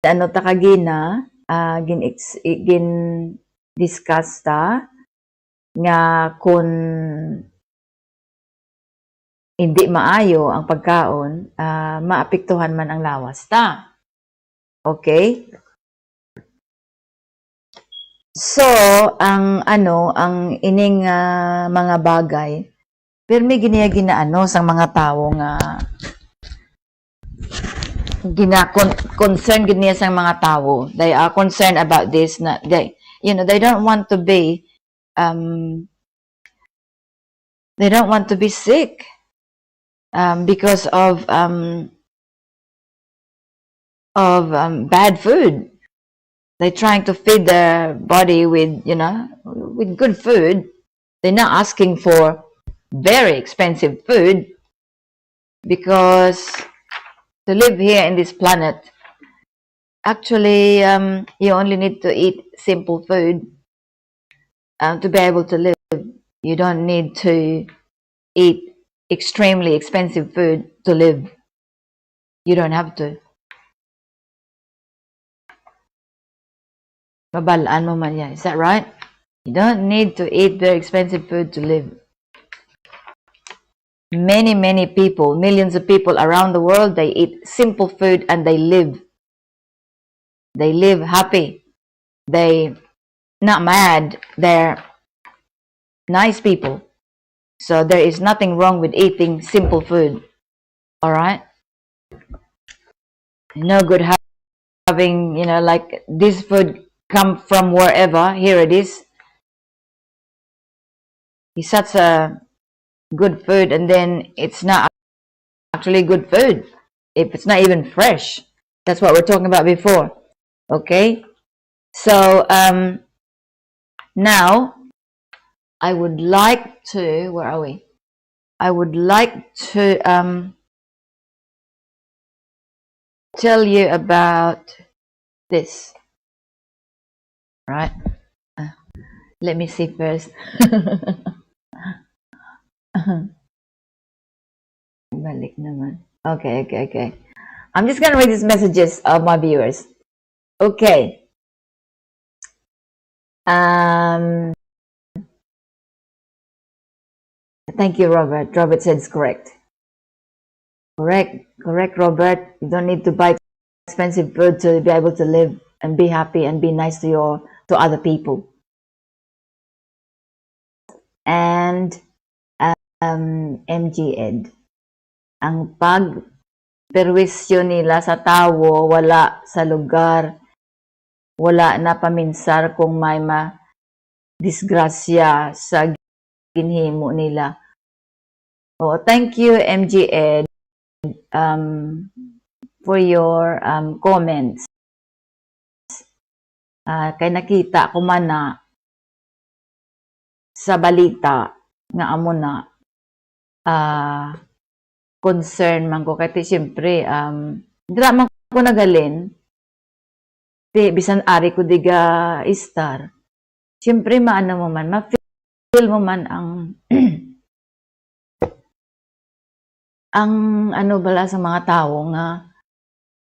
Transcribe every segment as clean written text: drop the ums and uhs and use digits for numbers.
ano ta kagina, gin discuss ta nga kung hindi maayo ang pagkaon, maapektuhan man ang lawas ta. Okay? So, ang ining mga bagay, pero may ginaano sang mga tao nga concern gid niya sang mga tao. They are concerned about this na they don't want to be sick because of bad food. They're trying to feed their body with good food. They're not asking for very expensive food because to live here in this planet, actually, you only need to eat simple food to be able to live. You don't need to eat extremely expensive food to live. You don't have to. Mabalaan mo man yan. Is that right? You don't need to eat very expensive food to live. Many people, millions of people around the world, they eat simple food and they live. They live happy. They not mad. They're nice people. So there is nothing wrong with eating simple food. All right? No good having, like this food come from wherever. Here it is. It's such a good food, and then it's not actually good food if it's not even fresh. That's what we're talking about before. Okay? So, now, I would like to, where are we? I would like to tell you about this. Right? Let me see first. Balik naman. Okay. I'm just gonna read these messages of my viewers. Okay. Thank you, Robert. Robert said it's correct. Correct, Robert. You don't need to buy expensive food to be able to live and be happy and be nice to other people. And MG Ed, ang pagperwisyo nila sa tawo wala sa lugar, wala na paminsar kung may disgrasya sa ginhimo nila. Oh, thank you, MG Ed, for your comments. Kay nakita ko man na sa balita nga amo na concern man ko kay siyempre dira man ko nagalin bisan ari ko diga star, siyempre maano mo man ma-feel mo man ang ang bala sa mga tao nga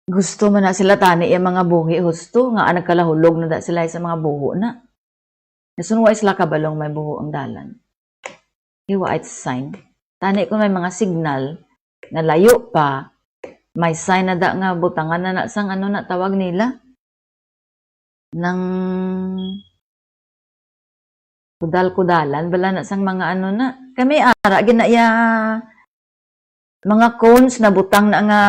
gusto man na sila tani yung mga buhi husto nga nagkalahulog na da sila sa mga buho na nasunwa sila kabalong may buho ang dalan. Iwa it's sign. Tani ko may mga signal na layo pa, may sign na da nga butangan na sang na tawag nila ng kudal-kudalan bala na sang mga na kami ara ginaya mga cones na butang na nga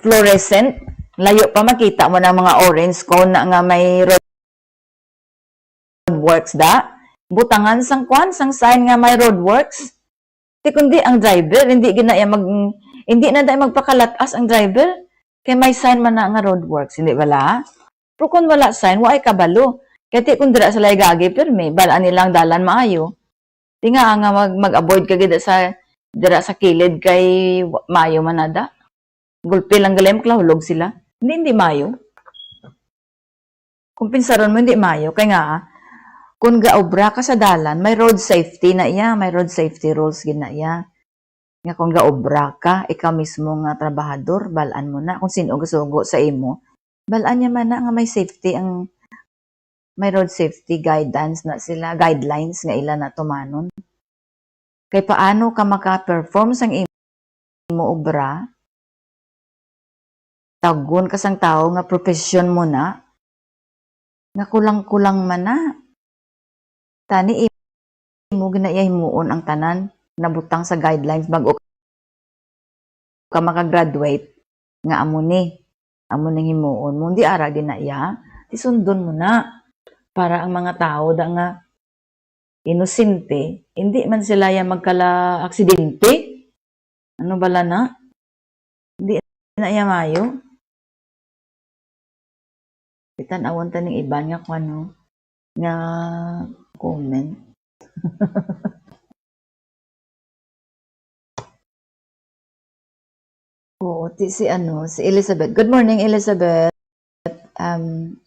fluorescent, layo pa makita mo na mga orange cone na nga may roadworks da. Butangan sang sign nga may roadworks. Di kundi ang driver, hindi na dahil magpakalatas ang driver. Kaya may sign man na nga roadworks, hindi bala? Pero kung wala sign, wala kabalo. Kaya di kung dira sa laygagi, pero may balaan nilang dalan maayo. Di nga mag-avoid ka dira sa kilid kay maayo manada. Gulpi lang galim, hulog sila. Hindi maayo. Kung pinsaron mo, hindi maayo. Kaya nga, kung gaobra ka sa dalan, may road safety na iya, may road safety rules gina iya. Nga kung gaobra ka, ikaw mismo nga trabahador, balaan mo na kung sino gasugo sa imo. Balaan niya man na nga may safety may road safety guidance na sila, guidelines nga ila na tumanon. Kay paano ka maka-perform sang imo obra, tagon ka sang tao nga profession mo na, nga kulang-kulang man na. Tani imo ginayahimuon ang tanan, nabutang sa guidelines bago ka makagraduate, nga amo ning himuon mo. Hindi ara ginaya, isundon mo na. Para ang mga tao da nga inosente, hindi man sila yan magkala-aksidente. Ano bala na? Hindi na iya mayo. Itan-awan ta ning iban nga kung ano, nga comment. Oo, si Elizabeth. Good morning, Elizabeth.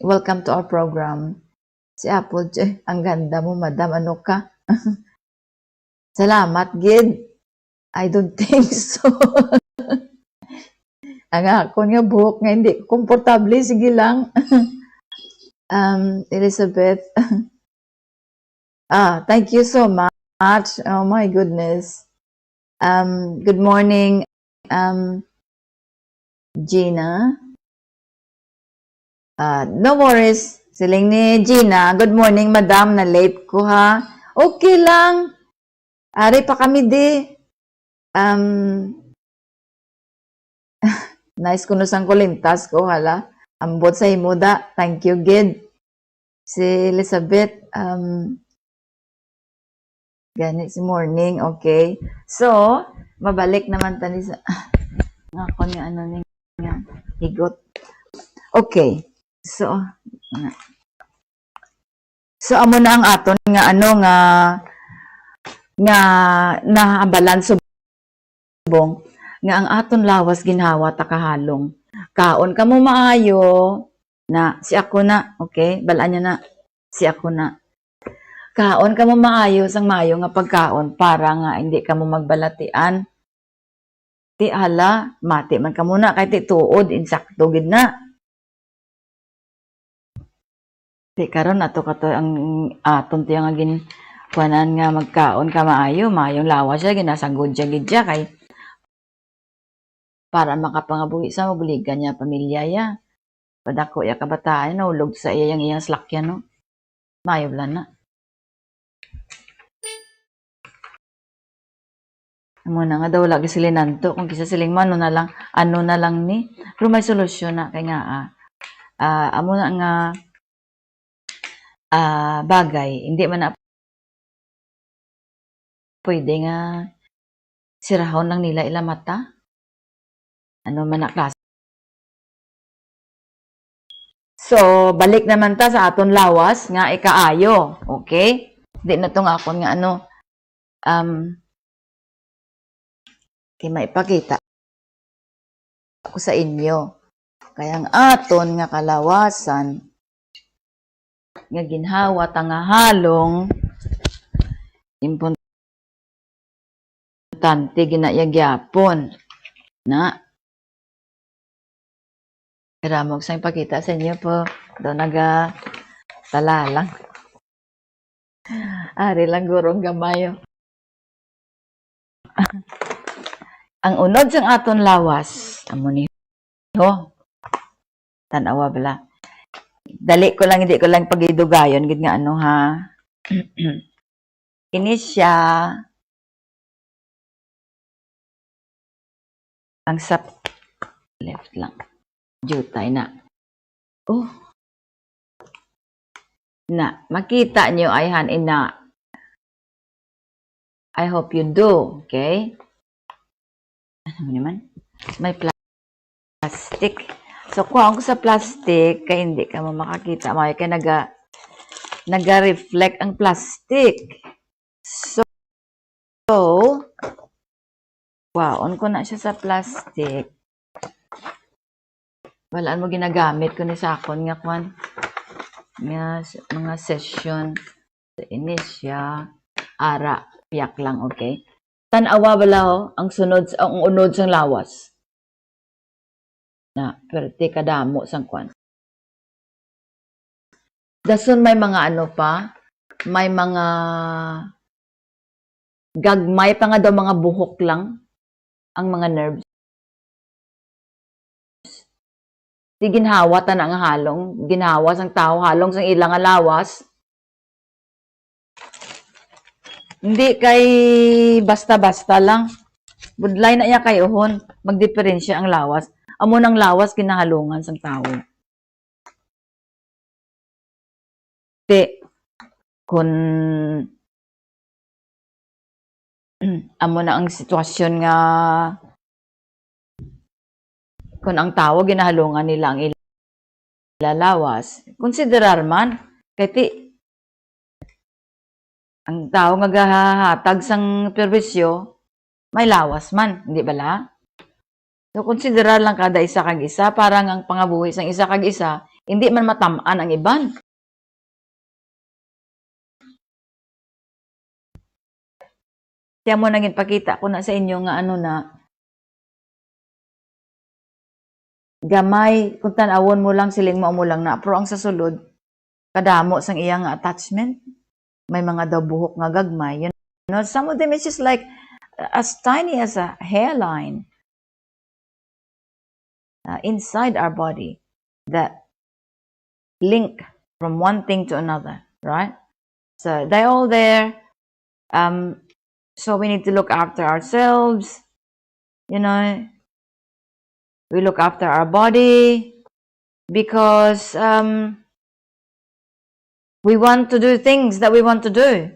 Welcome to our program. Si Apple, ang ganda mo, madam. Ano ka? Salamat, Gid. I don't think so. Ang ako nga buhok nga hindi komportable. Sige lang. Elizabeth. Thank you so much. Oh my goodness. Good morning, Gina. No worries. Siling ni Gina. Good morning, madam. Na late ko ha. Okay lang. Ari pa kami di. Nice kunusang kulintas ko hala. Ambot sa himuda. Thank you, Gid. Si Elizabeth. Ganit si morning. Okay. So, mabalik naman tani sa nga ko ni ano ni nga higot. Okay. So amo na ang aton nga ano nga nahabalan subong nga ang aton lawas ginhawa takahalong. Kaon ka mo maayo na si ako na, okay? Balaan niya na si ako na. Kaon ka mo maayo sang maayo nga pagkaon para nga hindi ka mo magbalatian. Ti hala, mati man ka muna kay ti tuod insakto gid na. Di karon ato kato ang aton ti nga gin kuanan nga magkaon ka maayo, maayong lawas siya ginasagod siya gid siya kay para makapangabuhi sa mabuligan niya pamilya ya. Padako ya kabataan naulog sa iyang slakyan no. Maayo bala na. Amo na nga daw lagi silinanto kung kisa siling man ano na lang ni pero may solusyon na kay nga amo na nga bagay hindi man na pwede nga sirahon lang nila ila mata ano man na klase. So balik naman ta sa aton lawas nga ikaayo, okay? Di na tong akon nga ano kay maipakita ako sa inyo. Kaya ang aton nga kalawasan nga ginhawa tangahalong importante ginayagyapon na ramog sang ipakita sa inyo po do naga tala lang. Ari lang gurong gamayo. Ang unod sang aton lawas amo ni tanawa bala. Dali ko lang hindi ko lang pagidugayon gid nga ano ha. Ini siya ang sa left lang. Jutay na. Oh. Na makita niyo ay han ina. I hope you do, okay? Ano naman? May plastic. So, kuhaan ko sa plastic, kaya hindi ka mo makakita. Kaya naga-reflect ang plastic. So, kuhaan ko na siya sa plastic. Walaan mo ginagamit ko ni sakon nga kuhan. Mga session. Ini siya. Ara, piyak lang, okay? Tan-awa bala ang sunod ang unod sang lawas. Na perti kadamo sang kwan. Dason may mga ano pa, may mga gagmay pa nga daw mga buhok lang ang mga nerves. Di ginhawa ta na nga halong, ginhawa sang tao halong sang ilang nga lawas. Hindi kay basta-basta lang. Budlay na iya kay uhon, magdiferensya ang lawas. Amo nang lawas kinahalungan sang tao. Di kun amo na ang sitwasyon nga kung ang tao ginahalungan nila ang ilalawas, konsiderar man kay ang tao nga gahahatag sang perbisyo may lawas man, hindi bala? So konsiderar lang kada isa kag isa para ang pangabuhi sang isa kag isa hindi man matam-an ang iban. Kaya mo naging pakita ko na sa inyo nga ano na gamay kung tan-awon mo lang siling mo lang na pero ang sa sulod kadamo sang iyang attachment may mga daw buhok nga gagmay, you know, some of them is just like as tiny as a hairline inside our body that link from one thing to another, right? So they're all there, so we need to look after ourselves, you know. We look after our body because we want to do things that we want to do.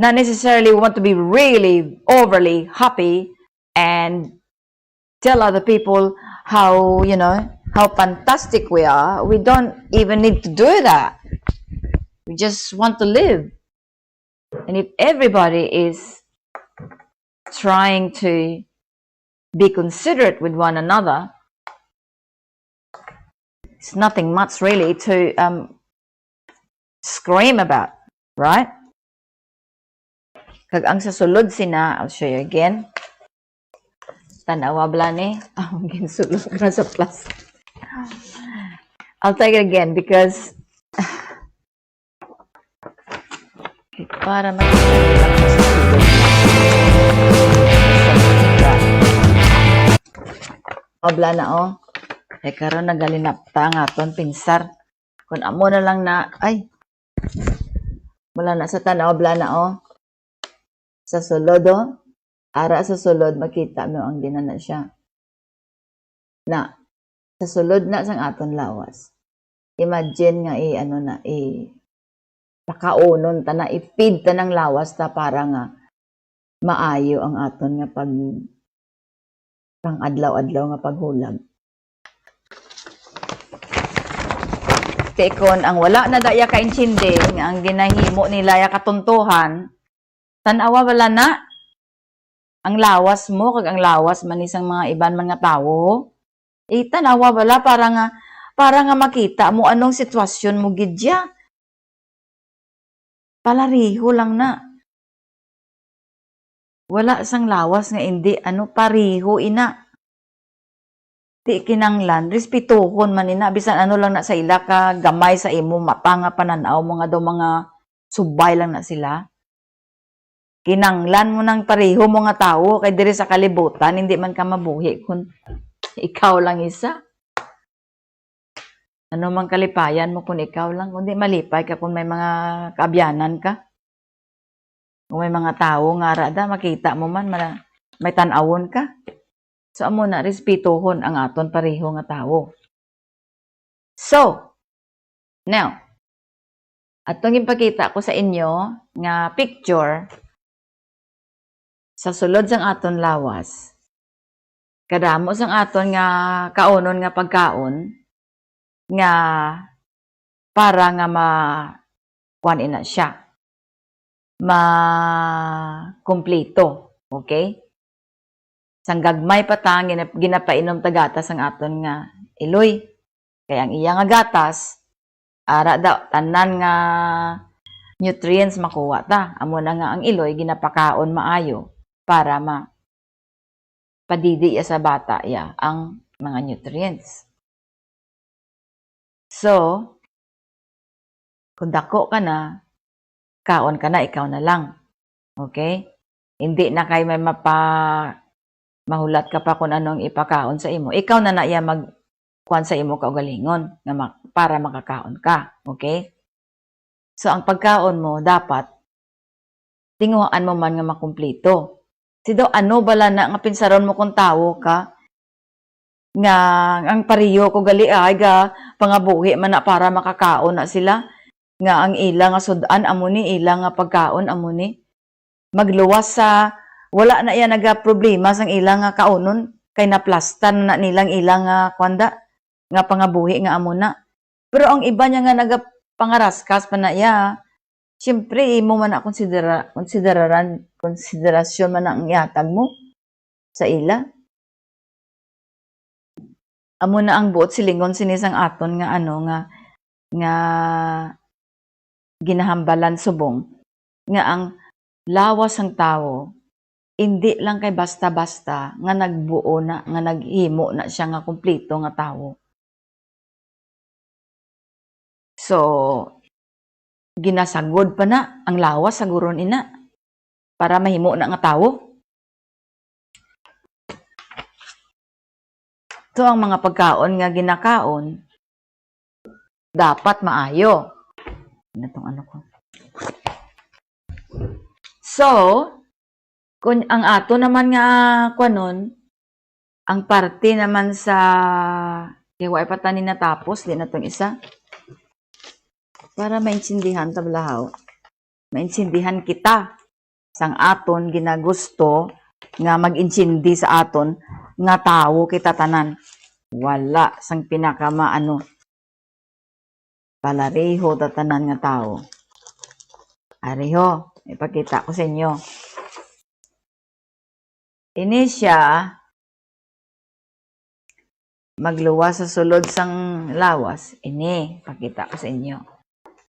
Not necessarily we want to be really overly happy and tell other people how, you know, how fantastic we are. We don't even need to do that. We just want to live. And if everybody is trying to be considerate with one another, it's nothing much really to scream about, right? Kag ang sa sulod sina, I'll show you again. Tanawa bala ni, ang ginsulod na sa plus. I'll take it again because para makita nila sa sulod. Obla na oh. Karon nagalinapta nga aton pinsar. Kun amo na lang na ay. Wala na sa tanaw obla na oh. Sa sulod oh. Ara sa sulod makita mo ang dinana siya. Na sa sulod na sang aton lawas. Imagine nga ano na pakaunon ta na i-feed ta ng lawas ta para nga maayo ang aton nga pang adlaw-adlaw nga paghulag. Tekon ang wala na daya ka intindi ang ginahimo nila ya katuntuhan, tan-awa wala na ang lawas mo kag ang lawas man isang mga iban man nga tawo. Tan-awa wala para nga makita mo anong sitwasyon mo gidya. Palariho lang na. Wala sang lawas nga hindi pariho ina. Di kinanglan respetuhon man ina bisan ano lang na sa ila ka gamay sa imo mata nga pananaw mga daw mga subay lang na sila. Kinanglan mo nang pariho mo nga tawo kay diri sa kalibutan hindi man ka mabuhi kun ikaw lang isa. Ano man kalipayan mo kung ikaw lang kundi malipay ka kung may mga kaabyanan ka. Kung may mga tao nga rada, makita mo man, may tanawon ka. So, amo na, respetuhon ang aton pareho nga tao. So, now, atong ipakita ko sa inyo nga picture sa sulod sang aton lawas. Kadamo sang aton nga kaunon nga pagkaon nga para nga kuan ina siya. Kompleto, okay? Sang gagmay pa ta ginapainom ta gatas ang aton nga iloy. Kaya ang iya nga gatas ara daw tanan nga nutrients makuha ta. Amo na nga ang iloy ginapakaon maayo para padidi sa bata ang mga nutrients. So, kung dako ka na, kaon ka na, ikaw na lang. Okay? Hindi na kayo may mahulat ka pa kung anong ipakaon sa imo. Ikaw na magkuhan sa imo kaugalingon para makakaon ka. Okay? So, ang pagkaon mo, dapat tinguhaan mo man nga makumplito. Sido, ano bala na nga pinsaron mo kung tao ka, nga ang pariyo ko gali ay ga pangabuhi man na para makakaon na sila, nga ang ilang nga sudan amuni, ilang nga pagkaon amuni, magluwas sa, wala na yan problema sang ilang nga kaunon, kay naplastan na nilang ilang nga kwanda, nga pangabuhi nga amuna. Pero ang iba niya nga pangaraskas pa na siyempre, mo man na konsiderasyon man ang iatag mo sa ila. Amo na ang buot silingon sinisang aton nga nga ginahambalan subong nga ang lawas ng tao hindi lang kay basta-basta nga nagbuo na nga naghimo na siya nga kumpleto nga tao. So, ginasagod pa na ang lawas sa guron ina para mahimo na nga tawo. So, ang mga pagkaon nga ginakaon dapat maayo. Itong ano ko. So, kung ang ato naman nga kwanon, ang parte naman sa kaya pa tanin natapos, di na itong isa. Para maintindihan tablahaw. Maintindihan kita sang aton ginagusto nga mag-intindi sa aton nga tao kita tanan. Wala sang pinakamaano palareho tatanan nga tao. Areho, ipakita ko sa inyo. Ini siya magluwas sa sulod sang lawas. Ini, pakita ko sa inyo.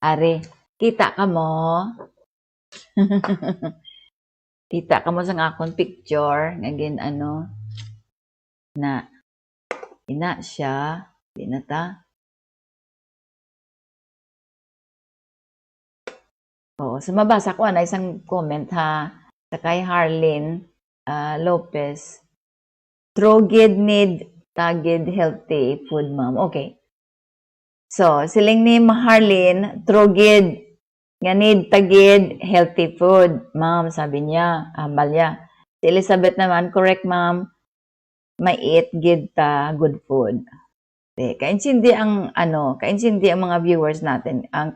Are, kita ka mo? Kita ka mo sa akong picture. Ngagin na ina siya. Di na ta. Oo, so mabasa ko na isang comment ha. Sa kay Harlene Lopez. Trogid need tagid healthy food, ma'am. Okay. So, siling ni Harlene, trogid nga need tagid healthy food, ma'am, sabi niya, Amalia. Si Elizabeth naman, correct, ma'am, may eat gid ta good food. Kaintindi ang kaintindi ang mga viewers natin, ang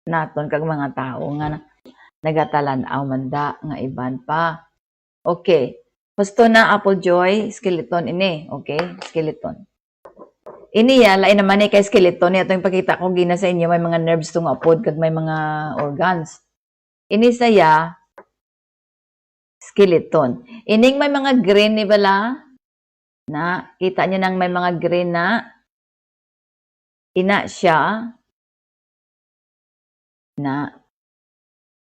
naton kag mga tao nga nagatalan-aw manda nga iban pa. Okay. Gusto na Apple Joy, skeleton ini, okay? Skeleton. Ini lain naman kay skeleton niya itong pakita ko gina sa inyo may mga nerves tong apod kag may mga organs. Ini saya skeleton. Ining may mga green ni bala na kita niyo nang may mga green na ina siya na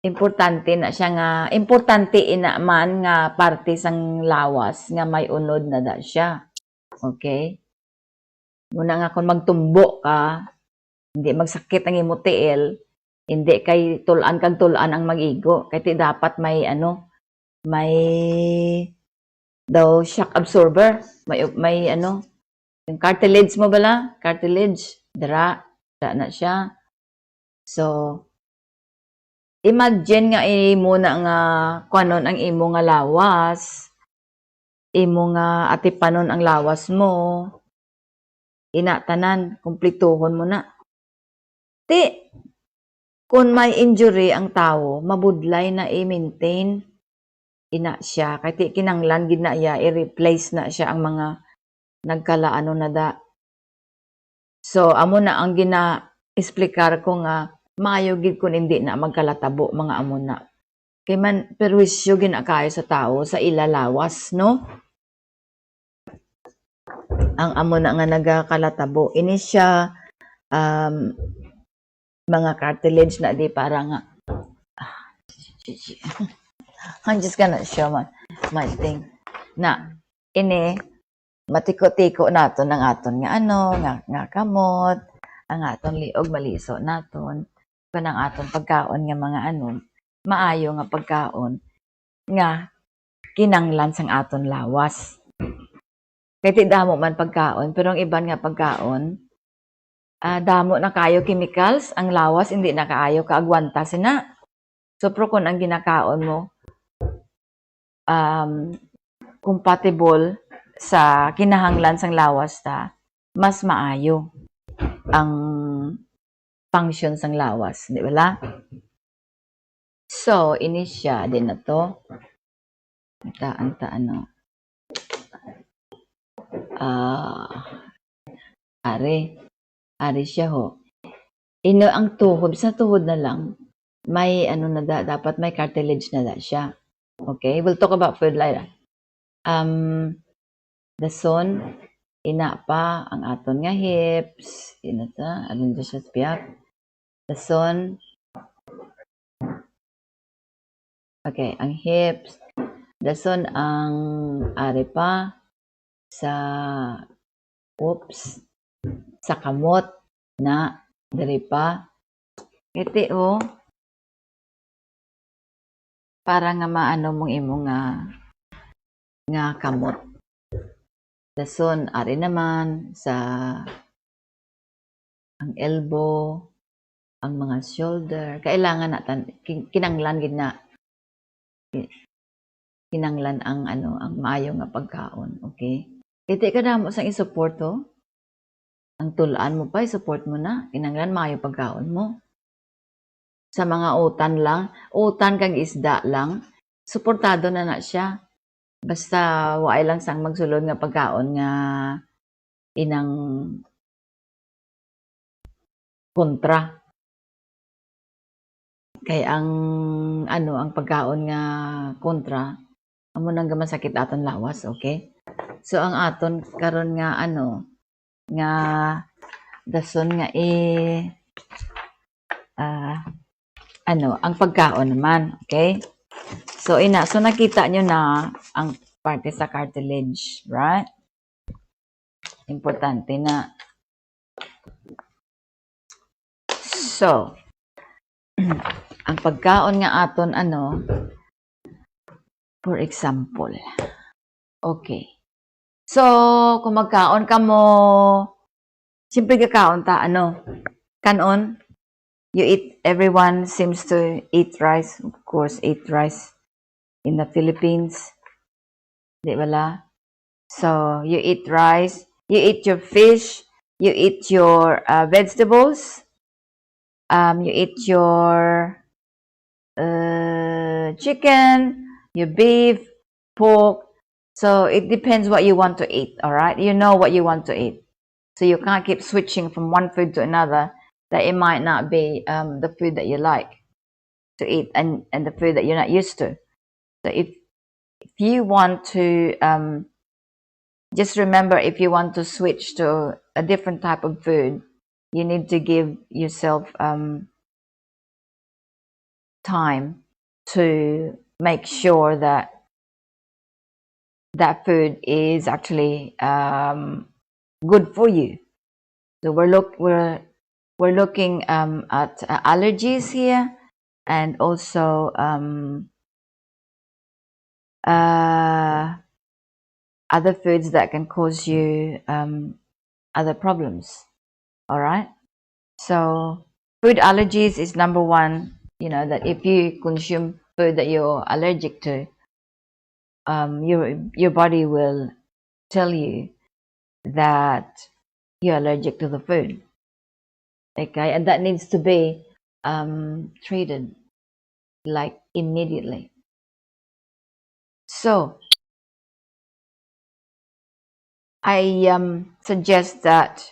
importante na siya nga importante ina man nga parte sang lawas nga may unod na da siya. Okay? Muna nga kung magtumbo ka, hindi magsakit ang imo tiil, hindi kay tulan kag tulan ang mag-igo. Kay dapat may may daw shock absorber, may yung cartilage mo bala, cartilage, dra na siya. So, imagine nga imo na nga kuanon ang imo nga lawas, imo nga atipanon ang lawas mo, inatanan, kumplituhon mo na. Kung may injury ang tao, mabudlay na i-maintain, ina siya. Kaya kinanglan, gid na iya, i-replace na siya ang mga nagkalaano na da. So, amo na ang gina-explicar ko nga, maayo gid kung hindi na magkalatabo, mga amo na. Kaya man, perwisyo ginakayo sa tao, sa ilalawas, no? Ang amo na nga nagakalatabo. Ini siya mga cartilage na di para nga I'm just gonna show my thing. Na, ini, matiko-tiko naton ang aton nga ano, nga kamot, ang aton liog maliso naton, kanang aton pagkaon nga mga ano, maayo nga pagkaon, nga kinanglan sang aton lawas. Kay ti damo man pagkaon, pero ang iban nga pagkaon, damo na kayo chemicals, ang lawas hindi na kaayo kaagwanta sina. So, pero kung ang ginakaon mo, compatible sa kinahanglan sang lawas ta, mas maayo ang function sang lawas, di ba? So, ini siya din na to. Anta ano. Ari siya ho. Ang tuhod, sa tuhod na lang, may ano na dapat may cartilage na siya. Okay, we'll talk about food later. The son, ina pa ang aton nga hips, ina ta, alin siya spiyak. The son, okay, ang hips, the son ang ari pa sa sa kamot na diri pa. Iti para nga maano mong imo nga kamot. Dason ari naman sa ang elbow, ang mga shoulder, kailangan natin kinanglan gid na kinanglan ang ano ang maayo nga pagkaon, okay? Iti ka damo sang i-support to. Ang tulaan mo pa i-support mo na kinanglan maayo pagkaon mo. Sa mga utan kag isda lang, suportado na siya. Basta waay lang sang magsulod nga pagkaon nga inang kontra. Kay ang pagkaon nga kontra, amo nang masakit aton lawas, okay? So ang aton karon nga nga dason nga ang pagkaon naman, okay? So nakita nyo na ang parte sa cartilage, right? Importante na. So, ang pagkaon nga aton for example, okay. So, kung magkaon ka mo, siyempre kakaon ta, kanon, you eat, everyone seems to eat rice, of course, eat rice in the Philippines, di ba? So, you eat rice, you eat your fish, you eat your vegetables, you eat your chicken, your beef, pork. So it depends what you want to eat, all right? You know what you want to eat. So you can't keep switching from one food to another that it might not be the food that you like to eat and the food that you're not used to. So if you want to, just remember, if you want to switch to a different type of food, you need to give yourself time to make sure that that food is actually good for you. So we're looking at allergies here, and also other foods that can cause you other problems. All right. So food allergies is number one. You know that if you consume food that you're allergic to, your body will tell you that you're allergic to the food. Okay, and that needs to be treated like immediately. So I suggest that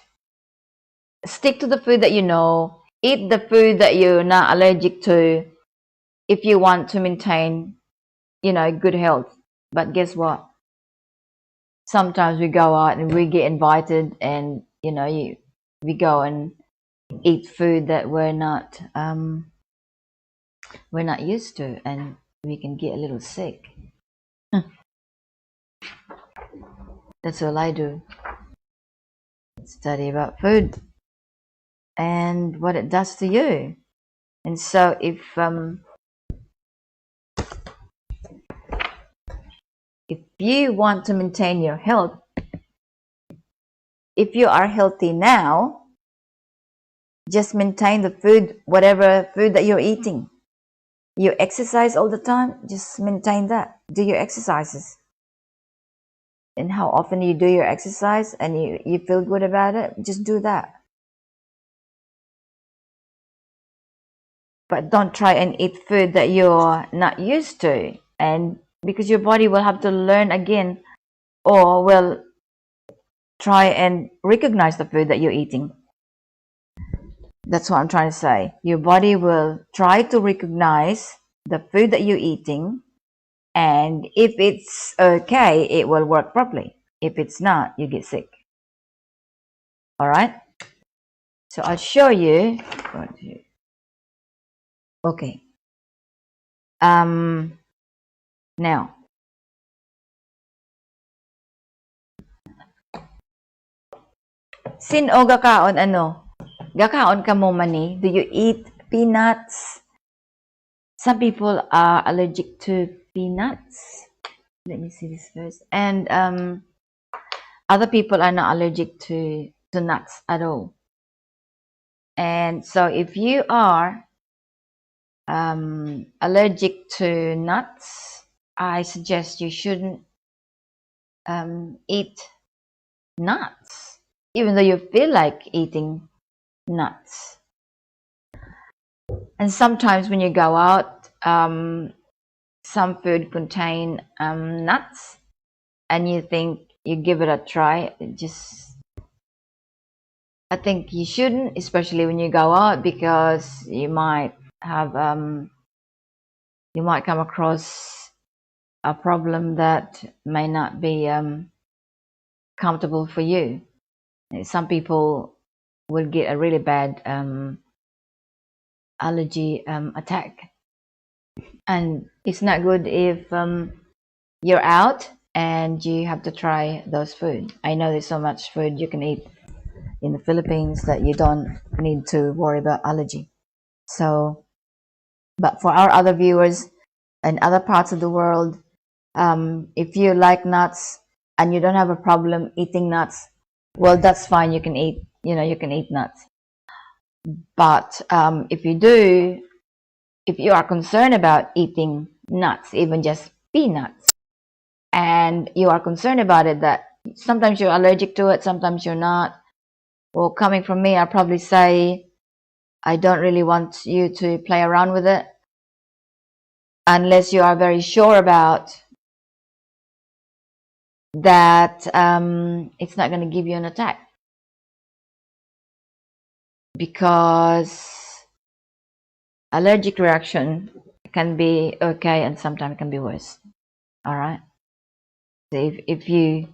stick to the food that you know, eat the food that you're not allergic to if you want to maintain, good health. But guess what? Sometimes we go out and we get invited, and we go and eat food that we're not used to, and we can get a little sick. That's all I do. Study about food and what it does to you. And so if you want to maintain your health, if you are healthy now, just maintain the food, whatever food that you're eating. You exercise all the time, just maintain that. Do your exercises. And how often you do your exercise and you feel good about it, just do that. But don't try and eat food that you're not used to, and because your body will have to learn again, or will try and recognize the food that you're eating. That's what I'm trying to say. Your body will try to recognize the food that you're eating, and if it's okay, it will work properly. If it's not, you get sick. All right? So I'll show you. Okay. Now, sin o gakaon ano? Gakaon ka mo mani? Do you eat peanuts? Some people are allergic to peanuts. Let me see this first. And other people are not allergic to nuts at all. And so if you are allergic to nuts, I suggest you shouldn't eat nuts, even though you feel like eating nuts. And sometimes when you go out, some food contain nuts, and you think you give it a try. I think you shouldn't, especially when you go out, because you might have you might come across a problem that may not be comfortable for you. Some people will get a really bad allergy attack, and it's not good if you're out and you have to try those food. I know there's so much food you can eat in the Philippines that you don't need to worry about allergy. So, but for our other viewers in other parts of the world, if you like nuts and you don't have a problem eating nuts, well, that's fine. You can eat, you can eat nuts. But if you are concerned about eating nuts, even just peanuts, and you are concerned about it, that sometimes you're allergic to it, sometimes you're not. Well, coming from me, I'll probably say I don't really want you to play around with it unless you are very sure about that it's not going to give you an attack. Because allergic reaction can be okay and sometimes it can be worse. All right. So if you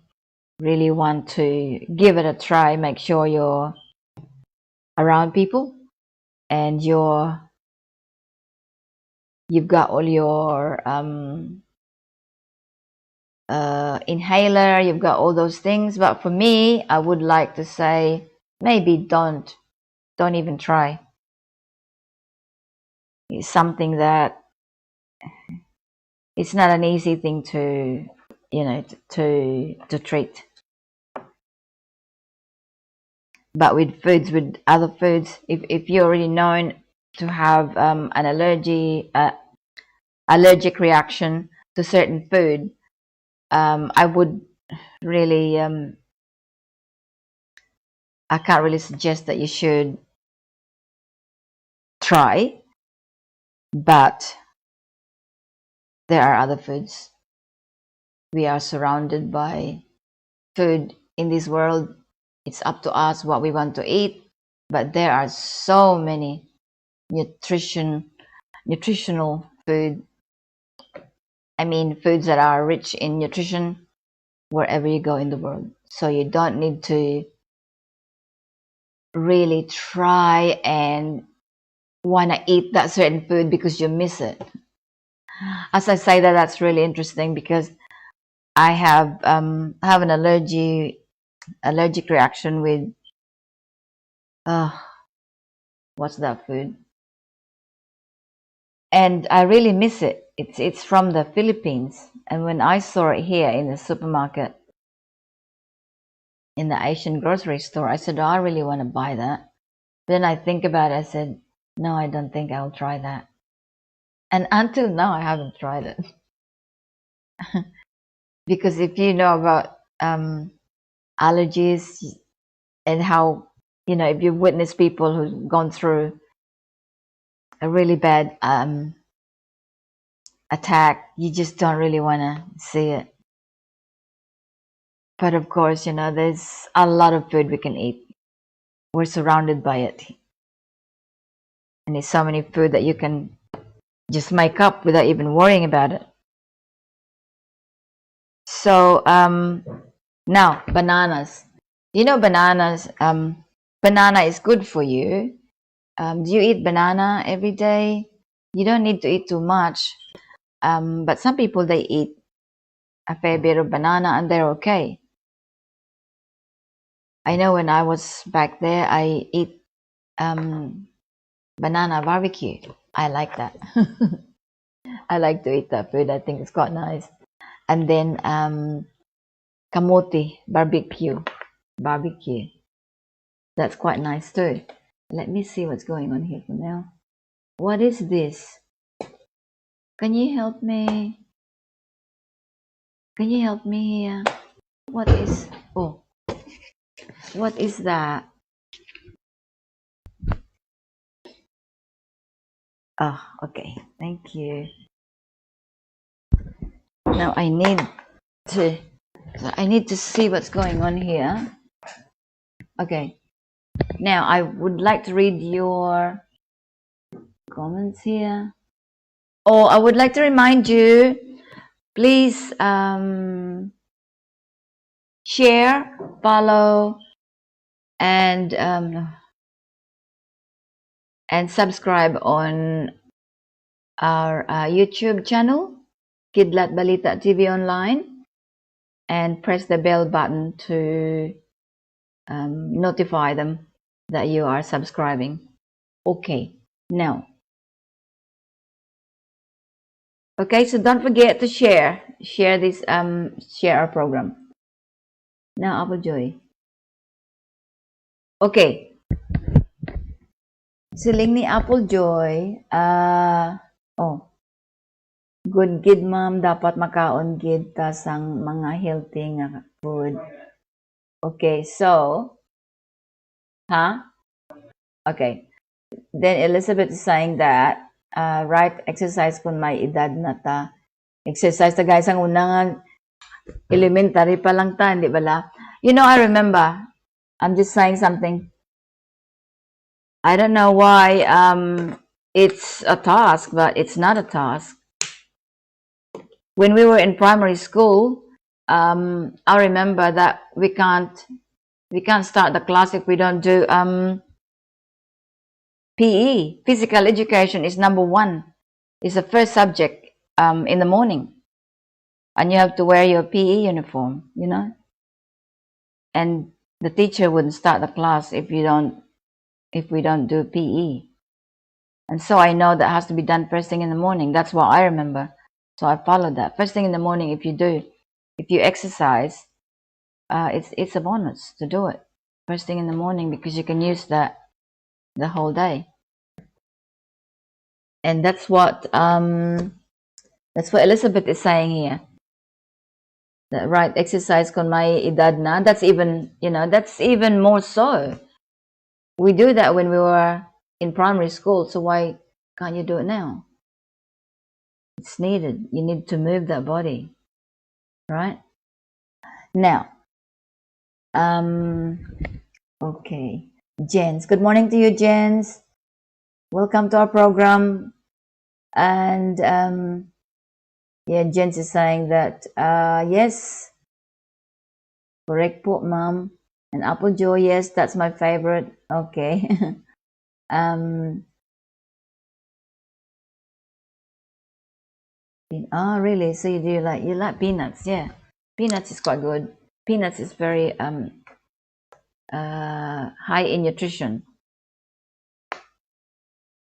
really want to give it a try, make sure you're around people and you've got all your inhaler, you've got all those things. But for me, I would like to say maybe don't even try. It's something that it's not an easy thing to to treat. But with other foods, if you're already known to have an allergic reaction to certain food, I would really I can't really suggest that you should try. But there are other foods. We are surrounded by food in this world. It's up to us what we want to eat, but there are so many nutritional food. I mean, foods that are rich in nutrition wherever you go in the world. So you don't need to really try and want to eat that certain food because you miss it. As I say that, that's really interesting because I have an allergic reaction with uh what's that food? And I really miss it. It's from the Philippines, and when I saw it here in the supermarket, in the Asian grocery store, I said, oh, I really want to buy that. Then I think about it, I said, no, I don't think I'll try that. And until now, I haven't tried it. Because if you know about allergies and how, if you've witnessed people who've gone through a really bad attack, you just don't really want to see it. But of course, there's a lot of food we can eat. We're surrounded by it. And there's so many food that you can just make up without even worrying about it. So now bananas. Bananas. Banana is good for you. Do you eat banana every day? You don't need to eat too much. But some people, they eat a fair bit of banana and they're okay. I know when I was back there, I eat banana barbecue. I like that. I like to eat that food. I think it's quite nice. And then kamote barbecue. That's quite nice too. Let me see what's going on here for now. What is this? Can you help me? Can you help me here? What is that? Oh, okay. Thank you. Now I need to see what's going on here. Okay. Now I would like to read your comments here. Oh, I would like to remind you, please share, follow, and subscribe on our YouTube channel, Kidlat Balita TV Online, and press the bell button to notify them that you are subscribing. Okay, now. Okay, so don't forget to share this share our program. Now, Apple Joy. Okay. Siling ni Apple Joy, good gid ma'am, dapat makaon gid ta sang mga healthy nga food. Okay, so, okay. Then Elizabeth is saying that right exercise kung may edad na ta. Exercise ta guys, ang unang elementary pa lang ta, di bala? I remember, I'm just saying something. I don't know why it's a task, but it's not a task. When we were in primary school, I remember that we can't start the class if we don't do PE. Physical education is number one. It's the first subject in the morning, and you have to wear your PE uniform, and the teacher wouldn't start the class if we don't do PE. And so I know that has to be done first thing in the morning. That's what I remember. So I followed that. First thing in the morning, if you exercise, it's a bonus to do it first thing in the morning because you can use that the whole day. And that's what Elizabeth is saying here. That right exercise kon may edad na. That's even more so. We do that when we were in primary school, so why can't you do it now? It's needed. You need to move that body, right? Now, okay, Jens. Good morning to you, Jens. Welcome to our program. And yeah, Jens is saying that yes, correct po, ma'am. And Apple Joy, yes, that's my favorite. Okay. Oh, really? So you like peanuts? Yeah, peanuts is quite good. Peanuts is very high in nutrition.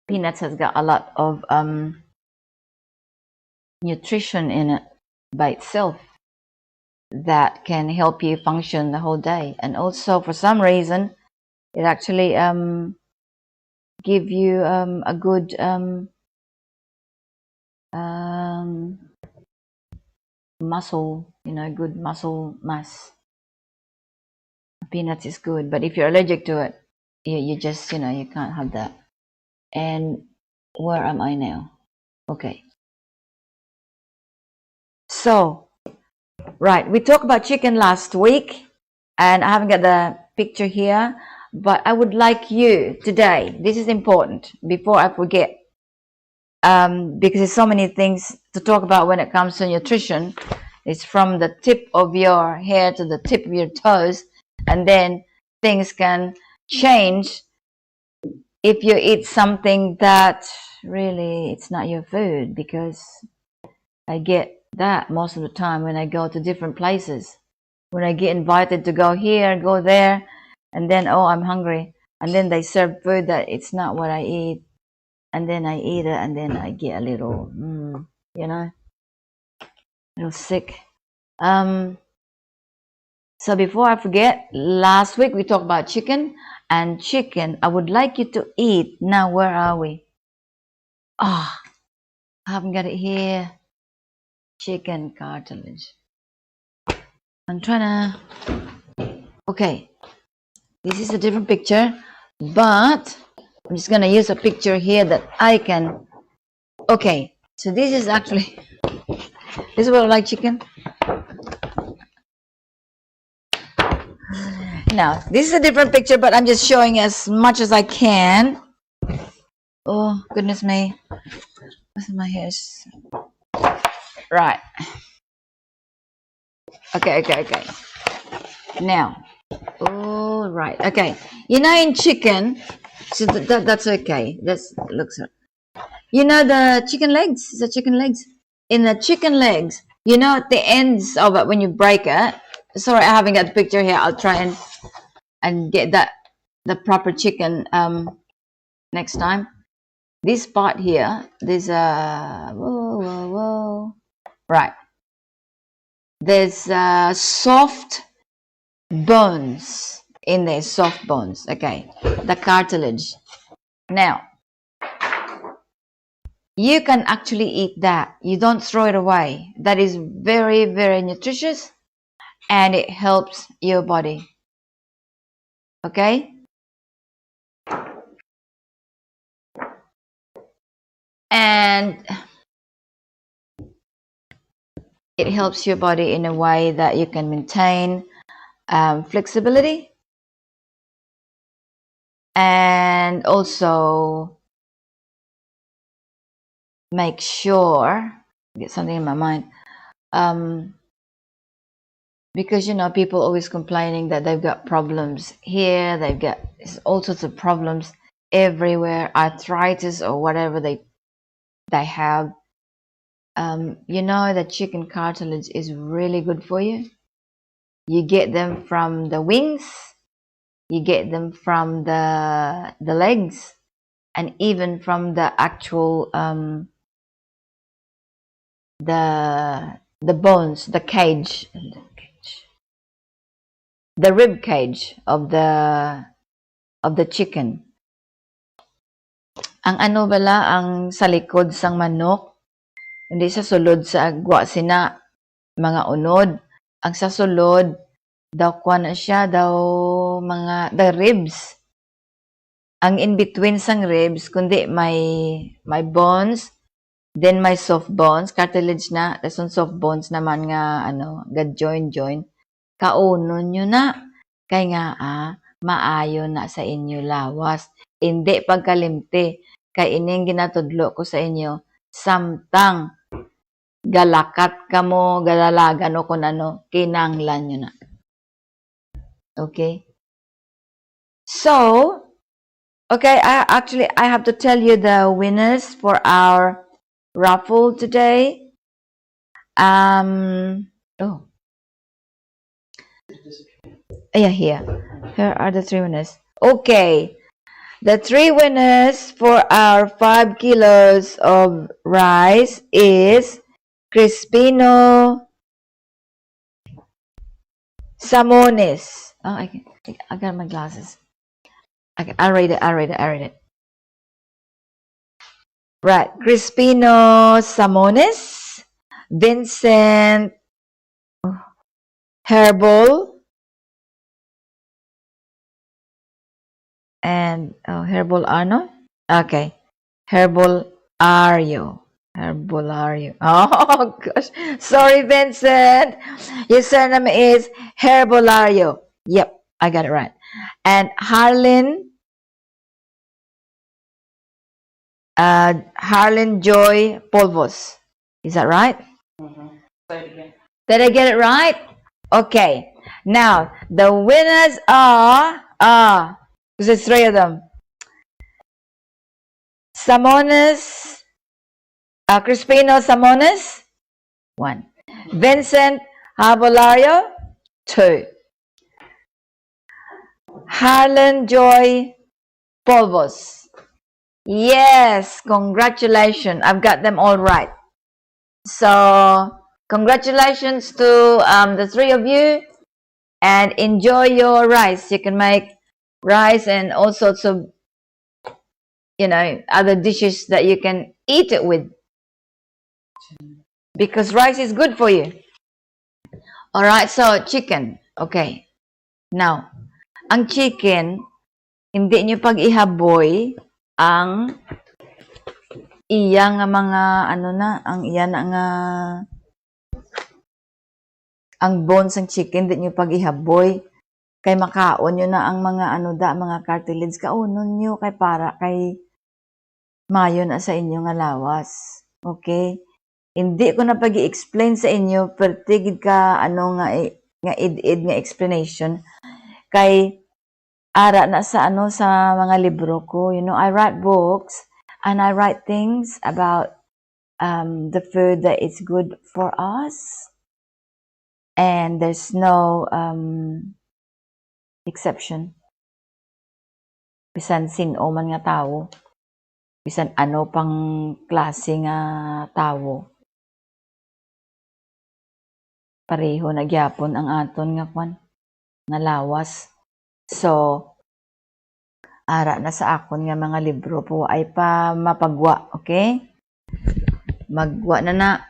Peanuts has got a lot of nutrition in it by itself that can help you function the whole day, and also for some reason it actually give you a good um, muscle, good muscle mass. Peanuts is good, but if you're allergic to it, you just you can't have that. And where am I now? Okay, so right, we talked about chicken last week, and I haven't got the picture here, but I would like you today, this is important before I forget, because there's so many things to talk about when it comes to nutrition. It's from the tip of your hair to the tip of your toes, and then things can change if you eat something that really it's not your food, because I get that most of the time when I go to different places. When I get invited to go here, go there, and then, oh, I'm hungry, and then they serve food that it's not what I eat, and then I eat it, and then I get a little, a little sick. So before I forget, last week we talked about chicken, and chicken, I would like you to eat. Now, where are we? Ah, I haven't got it here. Chicken cartilage. I'm trying to, okay, this is a different picture, but I'm just gonna use a picture here that I can, okay, so this is actually, this is what I like chicken. Now, this is a different picture, but I'm just showing as much as I can. Oh, goodness me. My hair is... Right. Okay. Now, all right. Okay. In chicken, so that's okay. That looks... the chicken legs? Is that chicken legs? In the chicken legs, at the ends of it when you break it. Sorry, I haven't got the picture here. I'll try and get the proper chicken next time. This part here, there's a whoa. Right. There's soft bones in there, soft bones. Okay, the cartilage. Now, you can actually eat that. You don't throw it away. That is very, very nutritious, and it helps your body. Okay? And it helps your body in a way that you can maintain flexibility, and also make sure, get something in my mind, because people always complaining that they've got problems here, they've got all sorts of problems everywhere, arthritis or whatever they have. That chicken cartilage is really good for you. You get them from the wings, you get them from the legs, and even from the actual the bones, the cage, the rib cage of the chicken. Ang ano bala ang sa likod sang manok, hindi sa sulod sa agwa sina mga unod. Ang sa sulod daw kuha na siya daw mga the ribs. Ang in between sang ribs kundi may bones, then may soft bones, cartilage na, tapos soft bones naman nga join kaunon nyo na kay nga maayo na sa inyo lawas, hindi pagkalimti kay ining ginatudlo ko sa inyo samtang galakat kamo galalagan o kung ano kinanglan nyo na. Okay, so okay, I have to tell you the winners for our raffle today. Oh, yeah, here are the three winners. Okay, the three winners for our 5 kilos of rice is Crispino Samones. Oh, I got my glasses. I'll read it. I'll read it. Right, Crispino Samones, Vincent Herbal, and Herbal Arno. Okay, Herbal Ario. Herbolario. Oh gosh. Sorry, Vincent. Your surname is Herbolario. Yep, I got it right. And Harlan Joy Polvos. Is that right? Did I get it right? Okay. Now, the winners are, because there's three of them. Samones, Crispino Samones, 1. Vincent Habolario, 2. Harlan Joy Polvos. Yes, congratulations. I've got them all right. So, congratulations to the three of you, and enjoy your rice. You can make rice and all sorts of, other dishes that you can eat it with, because rice is good for you. All right, so chicken. Okay. Now, ang chicken, hindi nyo pag-ihaboy ang iya nga mga ang iya na nga ang bones ng chicken, hindi nyo pag-ihaboy kay makaon nyo na ang mga mga cartilage kaunon nyo kay para kay mayo na sa inyo nga lawas. Okay? Hindi ko na pag-i-explain sa inyo pero tigid ka nga id-id nga explanation kay ara na sa sa mga libro ko. I write books and I write things about the food that is good for us, and there's no exception. Bisan sino man nga tawo, bisan ano pang klase nga tawo, pareho na gyapon ang aton nga lawas. So, ara na sa akon nga mga libro po ay pa mapagwa, okay? Magwa na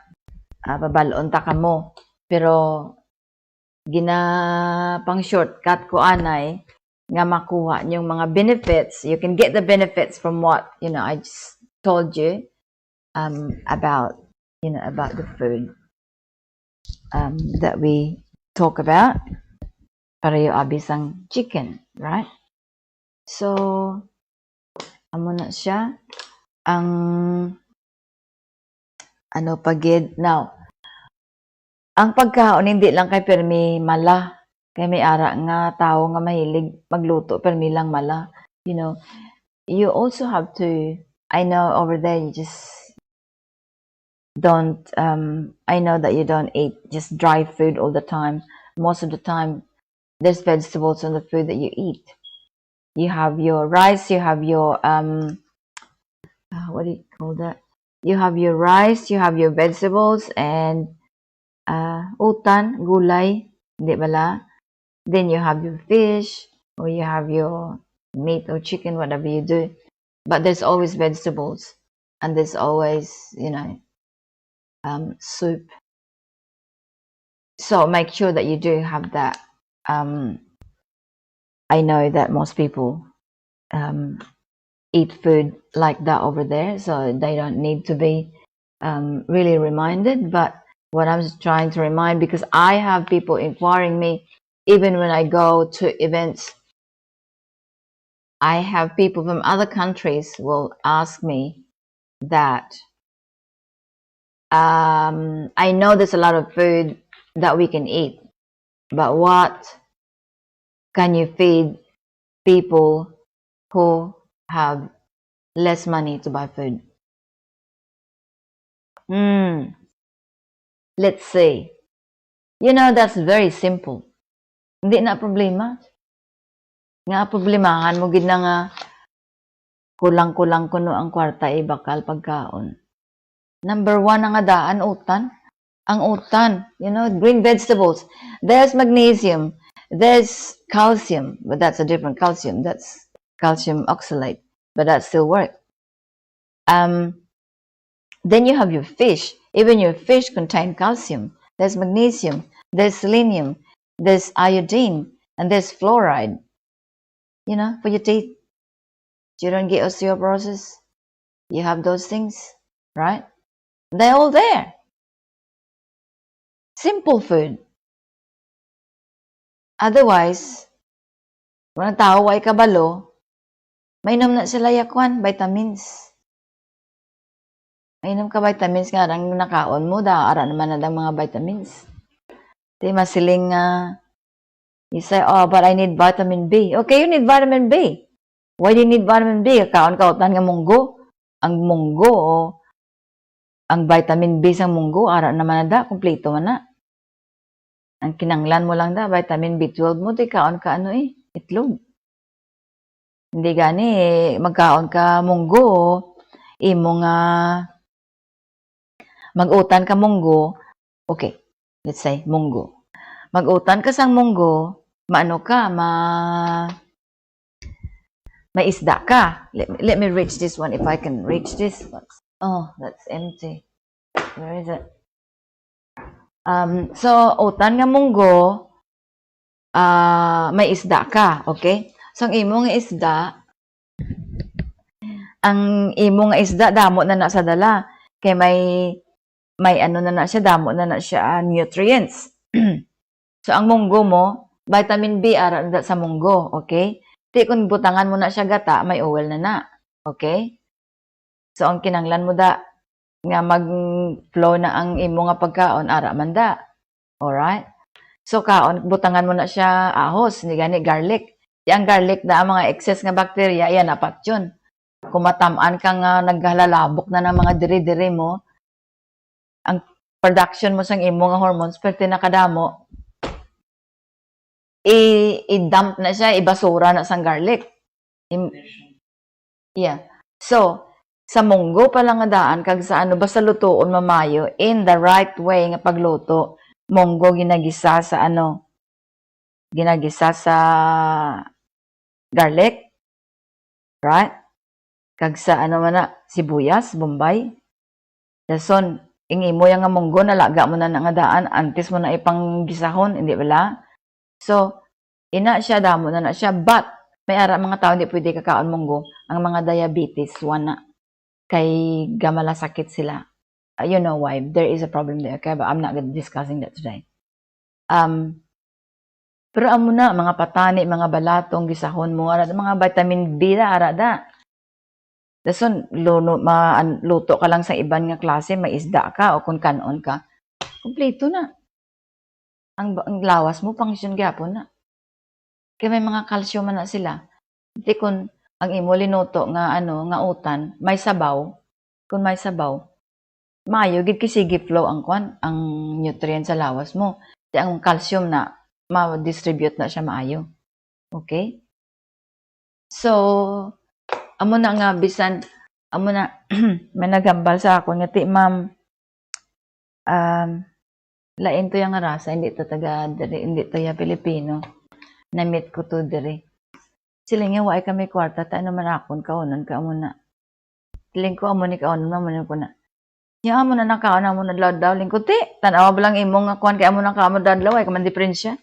pabalon ta kamo. Pero pang shortcut ko anay nga makuha yung mga benefits. You can get the benefits from what I just told you about the food that we talk about. Pareho abis ang chicken, right? So, amo na siya ang pagid. Now, ang pagkaon hindi lang kay permi mala, kay may ara nga tao nga mahilig magluto permi lang mala. You also have to, I know over there you just don't I know that you don't eat just dry food all the time. Most of the time there's vegetables in the food that you eat. You have your rice, you have your what do you call that? You have your rice, you have your vegetables, and utan, gulay, di bala? Then you have your fish, or you have your meat or chicken, whatever you do. But there's always vegetables, and there's always, soup. So make sure that you do have that. I know that most people eat food like that over there, so they don't need to be really reminded. But what I'm trying to remind, because I have people inquiring me, even when I go to events, I have people from other countries will ask me that I know there's a lot of food that we can eat, but what can you feed people who have less money to buy food? let's say, that's very simple. Hindi na problema. Nga problemahan mo gid na nga kulang-kulang kuno ang kwarta bakal pagkaon. Number 1 ang adaan utan. Ang utan, green vegetables. There's magnesium. There's calcium, but that's a different calcium. That's calcium oxalate, but that still works. Then you have your fish. Even your fish contain calcium. There's magnesium. There's selenium. There's iodine. And there's fluoride. For your teeth. You don't get osteoporosis. You have those things, right? They're all there. Simple food. Otherwise, kung ang tao ay kabalo, mainom na sila yakwan, vitamins. Mainom ka vitamins nga ang nakaon mo, ara naman na mga vitamins. Di masiling, you say, oh, but I need vitamin B. Okay, you need vitamin B. Why do you need vitamin B? Kaon-kautan nga munggo. Ang munggo, ang vitamin B sa munggo, ara naman na kompleto man na. Ang kinanglan mo lang vitamin B12 mo, di kaon ka itlog. Hindi gani, magkaon ka munggo, imo nga, mag-utan ka munggo, okay, let's say, munggo. Mag-utan ka sang munggo, maano ka, may isda ka. Let me reach this one if I can reach this. Oh, that's empty. Where is it? So, utan nga munggo, may isda ka, okay? So, ang imo nga isda, damo na sa dala. Kay may ano na siya, damo na siya, nutrients. So, ang munggo mo, vitamin B ara sa munggo, okay? Di kung butangan mo na siya gata, may oil na. Okay? So, ang kinanglan mo nga mag-flow na ang imo nga pagkaon, ara man da. Alright? So, butangan mo na siya ahos, hindi gani garlic. Ang garlic ang mga excess nga bacteria, yan, apat yun. Kung matamaan ka nga naghalalabok na ng mga diri-diri mo, ang production mo sa imo nga hormones, pwede nakadamo, i-dump na siya, ibasura na sang garlic. Yeah. So, sa munggo pa lang nga daan, kag sa basta lutoon mamayo, in the right way nga pagluto, munggo ginagisa sa garlic, right? Kag sa sibuyas, bombay. Dason, ingi mo yung nga munggo, nalaga mo na nga daan, antes mo na ipang gisahon, hindi bala? So, ina siya, damo na siya, but, may ara mga tao hindi pwede kakaon munggo, ang mga diabetes, wana, kay gamala sakit sila. You know why, there is a problem there, okay? But I'm not discussing that today. Pero amo na, mga patani, mga balatong, gisahon mo, mga vitamin B na, ara da. Dason, luto ka lang sa iban nga klase, may isda ka, o kung kanon ka, kompleto na. Ang lawas mo, pangsyon gyapon na. Kaya may mga calcium na sila. Hindi kung ang imo linuto nga nga utan, may sabaw, kung may sabaw, maayo gid kisigi flow ang nutrient sa lawas mo. Di ang calcium na ma-distribute na siya maayo. Okay? So, amo na nga bisan, amo na may nagambal sa ako nga ti ma'am, lain to yung rasa, hindi to taga diri, hindi to ya Pilipino. Na-meet ko to diri. Sila nga waay kami kwarta, tayo naman akon, kaunan ka amo na. Tiling ko amo ni kaunan, mamunin ko na. Ya amo na nakaon, amo na daw, ling ko, ti, tanawa ba lang imong nga kuhan, kaya amo na kaamo dadlaw, ay kaman diferensya.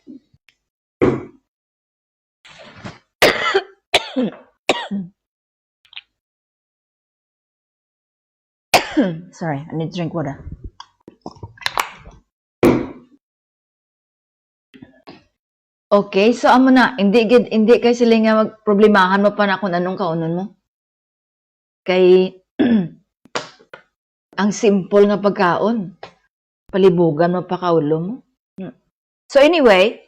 Sorry, I need to drink water. Okay, so amo na, hindi kay sila nga magproblemahan mo pa na kung anong kaunon mo. Kay ang simple nga pagkaon. Palibugan mo pa kaulo mo. So anyway,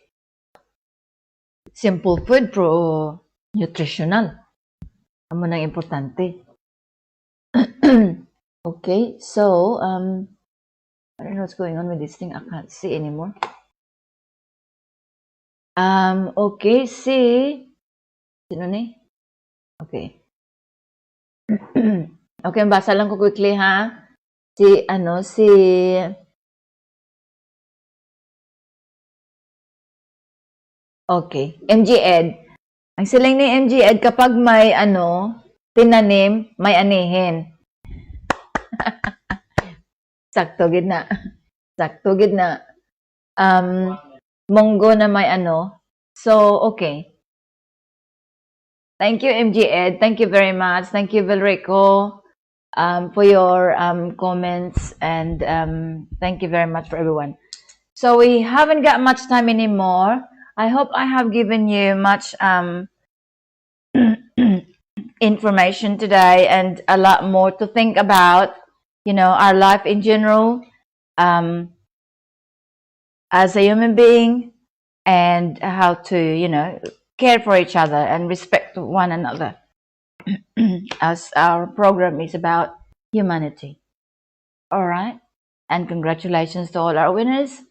simple food pro nutritional. Amo nang importante. Okay, so I don't know what's going on with this thing. I can't see anymore. Okay, si sino ni? Okay. Okay, basa lang ko quickly ha. Si okay, MG Ed. Ang siling ni MG Ed kapag may tinanim, may anihin. Sakto gid na. Sakto gid na. Monggo na may So, okay. Thank you, MG Ed. Thank you very much. Thank you, Vilrico, for your comments, and thank you very much for everyone. So we haven't got much time anymore. I hope I have given you much information today and a lot more to think about, our life in general, as a human being, and how to, care for each other and respect one another, as our program is about humanity. All right. And congratulations to all our winners.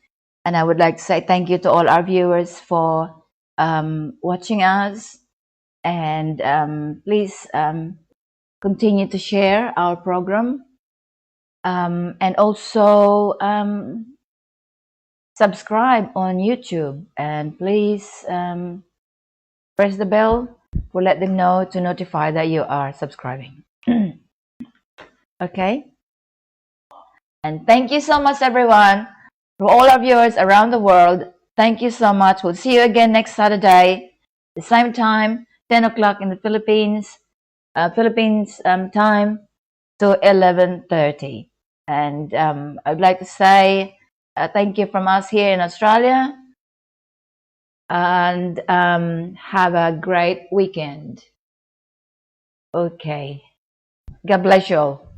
And I would like to say thank you to all our viewers for watching us. And please continue to share our program. And also subscribe on YouTube. And please press the bell to let them know to notify that you are subscribing. Okay? And thank you so much, everyone. To all our viewers around the world, thank you so much. We'll see you again next Saturday, the same time, 10 o'clock in the Philippines time to 11:30. And I'd like to say thank you from us here in Australia, and have a great weekend. Okay. God bless you all.